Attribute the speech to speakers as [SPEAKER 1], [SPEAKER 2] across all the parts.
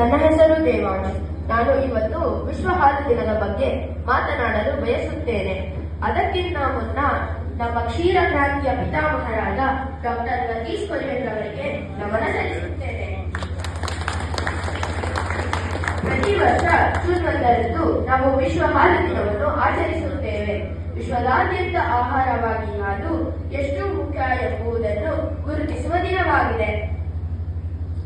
[SPEAKER 1] ನನ್ನ ಹೆಸರು ದೇವಾಂಶ. ನಾನು ಇವತ್ತು ವಿಶ್ವ ಹಾಲು ದಿನದ ಬಗ್ಗೆ ಮಾತನಾಡಲು ಬಯಸುತ್ತೇನೆ. ಅದಕ್ಕಿಂತ ಮುನ್ನ ನಮ್ಮ ಕ್ಷೀರ ಕ್ರಾಂತಿಯ ಪಿತಾಮಹರಾದ ಡಾಕ್ಟರ್ ಲತೀಶ್ ಕೊರಿಯನ್ ಅವರಿಗೆ ನಮನ ಸಲ್ಲಿಸುತ್ತೇನೆ. ಪ್ರತಿ ವರ್ಷ ಜೂನ್ 1ರಂದು ನಾವು ವಿಶ್ವ ಹಾಲು ದಿನವನ್ನು ಆಚರಿಸುತ್ತೇವೆ. ವಿಶ್ವದಾದ್ಯಂತ ಆಹಾರವಾಗಿ ಹಾಲು ಎಷ್ಟು ಮುಖ್ಯ ಎಂಬುದನ್ನು ಗುರುತಿಸುವ ದಿನವಾಗಿದೆ.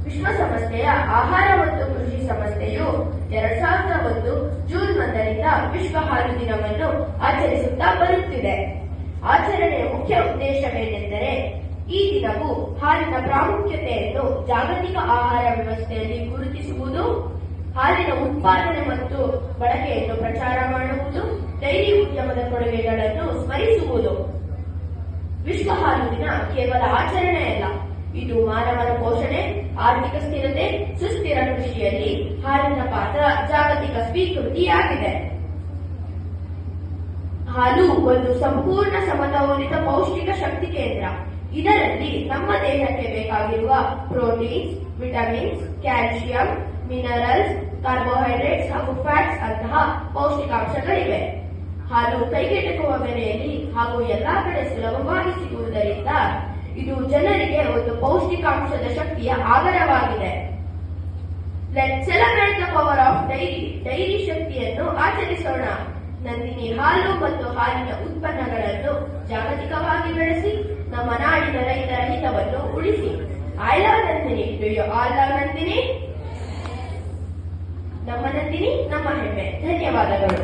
[SPEAKER 1] ವಿಶ್ವಸಂಸ್ಥೆಯ ಆಹಾರ ಮತ್ತು ಕೃಷಿ ಸಂಸ್ಥೆಯು 2001 ಜೂನ್ 1ರಿಂದ ವಿಶ್ವ ಹಾಲು ದಿನವನ್ನು ಆಚರಿಸುತ್ತಾ ಬರುತ್ತಿದೆ. ಆಚರಣೆಯ ಮುಖ್ಯ ಉದ್ದೇಶವೇನೆಂದರೆ ಈ ದಿನವು ಹಾಲಿನ ಪ್ರಾಮುಖ್ಯತೆಯನ್ನು ಜಾಗತಿಕ ಆಹಾರ ವ್ಯವಸ್ಥೆಯಲ್ಲಿ ಗುರುತಿಸುವುದು, ಹಾಲಿನ ಉತ್ಪಾದನೆ ಮತ್ತು ಬಳಕೆಯನ್ನು ಪ್ರಚಾರ ಮಾಡುವುದು, ಡೈರಿ ಉದ್ಯಮದ ಕೊಡುಗೆಗಳನ್ನು ಸ್ಮರಿಸುವುದು. ವಿಶ್ವ ಹಾಲು ದಿನ ಕೇವಲ ಆಚರಣೆಯಲ್ಲ, ಇದು ಮಾನವನ ಪೋಷಣೆ, ಆರ್ಥಿಕ ಸ್ಥಿರತೆ, ಸುಸ್ಥಿರ ಕೃಷಿಯಲ್ಲಿ ಹಾಲಿನ ಪಾತ್ರ ಜಾಗತಿಕ ಸ್ವೀಕೃತಿಯಾಗಿದೆ. ಹಾಲು ಒಂದು ಸಂಪೂರ್ಣ ಸಮತೋಲಿತ ಪೌಷ್ಟಿಕ ಶಕ್ತಿ ಕೇಂದ್ರ. ಇದರಲ್ಲಿ ನಮ್ಮ ದೇಹಕ್ಕೆ ಬೇಕಾಗಿರುವ proteins, vitamins, calcium, minerals, carbohydrates ಹಾಗೂ ಫ್ಯಾಟ್ಸ್ ಅಂತಹ ಪೌಷ್ಟಿಕಾಂಶಗಳಿವೆ. ಹಾಲು ಕೈಗೆಟುಕುವ ಬೆಲೆಯಲ್ಲಿ ಹಾಗೂ ಎಲ್ಲಾ ಕಡೆ ಸುಲಭವಾಗಿ ಸಿಗುವುದರಿಂದ ಇದು ಜನರಿಗೆ ಒಂದು ಪೌಷ್ಟಿಕಾಂಶದ ಶಕ್ತಿಯ ಆಗರವಾಗಿದೆ. Let's celebrate the power of dairy. Dairy ಶಕ್ತಿಯನ್ನು ಆಚರಿಸೋಣ. ನಂದಿನಿ ಹಾಲು ಮತ್ತು ಹಾಲಿನ ಉತ್ಪನ್ನಗಳನ್ನು ಜಾಗತಿಕವಾಗಿ ಬೆಳೆಸಿ ನಮ್ಮ ನಾಡಿನ ರೈತರ ಹಿತವನ್ನು ಉಳಿಸಿ. I love Nandini. Do you all love Nandini? ನಮ್ಮ ನಂದಿನಿ ನಮ್ಮ ಹೆಮ್ಮೆ. ಧನ್ಯವಾದಗಳು.